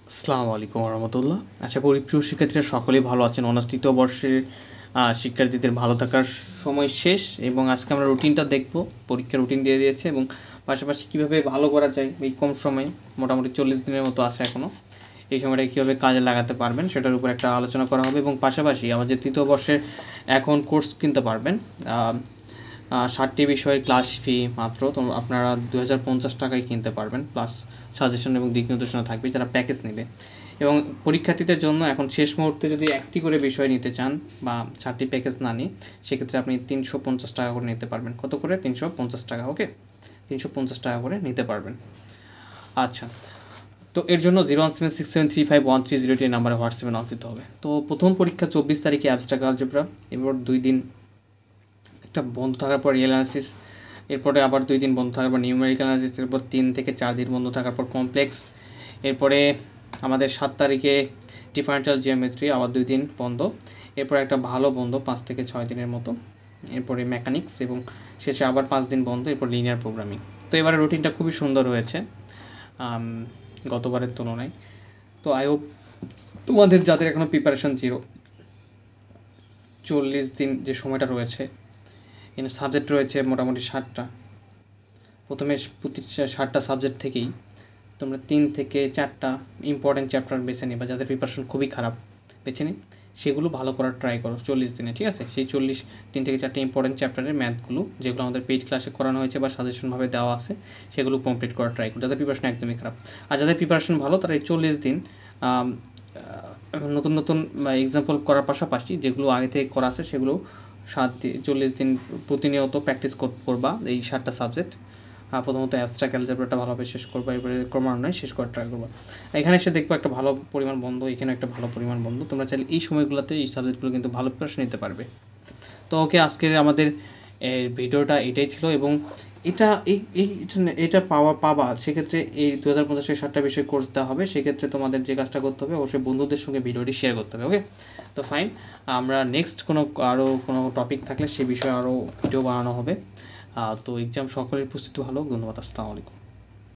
আসসালামু আলাইকুম রহমতুল্লাহ। আশা করি প্রিয় শিক্ষার্থীরা সকলেই ভালো আছেন। অনার্স তৃতীয় বর্ষের শিক্ষার্থীদের ভালো থাকার সময় শেষ এবং আজকে আমরা রুটিনটা দেখব। পরীক্ষার রুটিন দিয়ে দিয়েছে এবং পাশাপাশি কীভাবে ভালো করা যায় এই কম সময়ে, মোটামুটি 40 দিনের মতো আছে এখনও, এই সময়টা কীভাবে কাজে লাগাতে পারবেন সেটার উপর একটা আলোচনা করা হবে। এবং পাশাপাশি আমাদের তৃতীয় বর্ষের এখন কোর্স কিনতে পারবেন 60টি বিষয়ের ক্লাস ফি মাত্র তো আপনারা 2050 টাকায় কিনতে পারবেন, প্লাস সাজেশন এবং দিক নির্দেশনা থাকবে যারা প্যাকেজ নেবে। এবং পরীক্ষার্থীদের জন্য এখন শেষ মুহূর্তে যদি একটি করে বিষয় নিতে চান বা 60টি প্যাকেজ না নিয়ে, সেক্ষেত্রে আপনি 350 টাকা করে নিতে পারবেন। কত করে? 350 টাকা। ওকে, 350 টাকা করে নিতে পারবেন। আচ্ছা, তো এর জন্য 01767351308 নাম্বারে হোয়াটসঅ্যাপে নক দিতে হবে। তো প্রথম পরীক্ষা 24 তারিখে অ্যাবস্ট্রাক্ট আলজেব্রা, এবার 2 দিন একটা বন্ধ থাকার পর রিয়েল অ্যানালিসিস, এরপরে আবার 2 দিন বন্ধ থাকার পর নিউমেরিক্যাল অ্যানালিসিস, এরপর 3 থেকে 4 দিন বন্ধ থাকার পর কমপ্লেক্স, এরপরে আমাদের 7 তারিখে ডিফারেন্সিয়াল জিওমেট্রি, আবার 2 দিন বন্ধ, এরপর একটা ভালো বন্ধ 5 থেকে 6 দিনের মতো, এরপরে মেকানিক্স এবং শেষে আবার 5 দিন বন্ধ, এরপর লিনিয়ার প্রোগ্রামিং। তো এবারে রুটিনটা খুবই সুন্দর হয়েছে গতবারের তুলনায়। তো আই হোপ তোমাদের যাদের এখনও প্রিপারেশন জিরো, 40 দিন যে সময়টা রয়েছে, এখানে সাবজেক্ট রয়েছে মোটামুটি 60টা। প্রথমে প্রতি 60টা সাবজেক্ট থেকেই তোমরা 3 থেকে 4টা ইম্পর্টেন্ট চ্যাপ্টার বেছে নিবা, যাদের প্রিপারেশন খুবই খারাপ বেছে নিই, সেগুলো ভালো করার ট্রাই করো 40 দিনে, ঠিক আছে? সেই 3 থেকে 4টা ইম্পর্টেন্ট চ্যাপ্টারের ম্যাথগুলো যেগুলো আমাদের পেইড ক্লাসে করানো হয়েছে বা সাজেশনভাবে দেওয়া আছে, সেগুলো কমপ্লিট করার ট্রাই করো, যাদের প্রিপারেশন একদমই খারাপ। আর যাদের প্রিপারেশন ভালো, তারা এই 40 দিন নতুন নতুন এক্সাম্পল করার পাশাপাশি যেগুলো আগে থেকে করা আছে সেগুলো 40 দিন প্রতিনিয়ত প্র্যাকটিস করবা এই 7টা সাবজেক্ট। প্রথমত অ্যাবস্ট্রাক্ট অ্যালজেব্রাটা ভালোভাবে শেষ করবা, এরপরে ক্রমান্বয়ে শেষ করার ট্রাই করবা। এখানে এসে দেখবো একটা ভালো পরিমাণ বন্ধ, এখানে একটা ভালো পরিমাণ বন্ধ। তোমরা চাইলে এই সময়গুলোতে এই সাবজেক্টগুলো কিন্তু ভালো প্রিপারেশন নিতে পারবে। তো ওকে, আজকের আমাদের ভিডিওটা এটাই ছিল এবং এটা পাবা সেক্ষেত্রে এই 2050 7টা বিষয় কোর্স দেওয়া হবে। সেক্ষেত্রে তোমাদের যে কাজটা করতে হবে, অবশ্যই বন্ধুদের সঙ্গে ভিডিওটি শেয়ার করতে হবে। ওকে, তো ফাইন, আমরা নেক্সট আরও কোনো টপিক থাকলে সে বিষয়ে আরও ভিডিও বানানো হবে। তো এক্সাম সকলের প্রস্তুতি ভালো। ধন্যবাদ। আসসালামু আলাইকুম।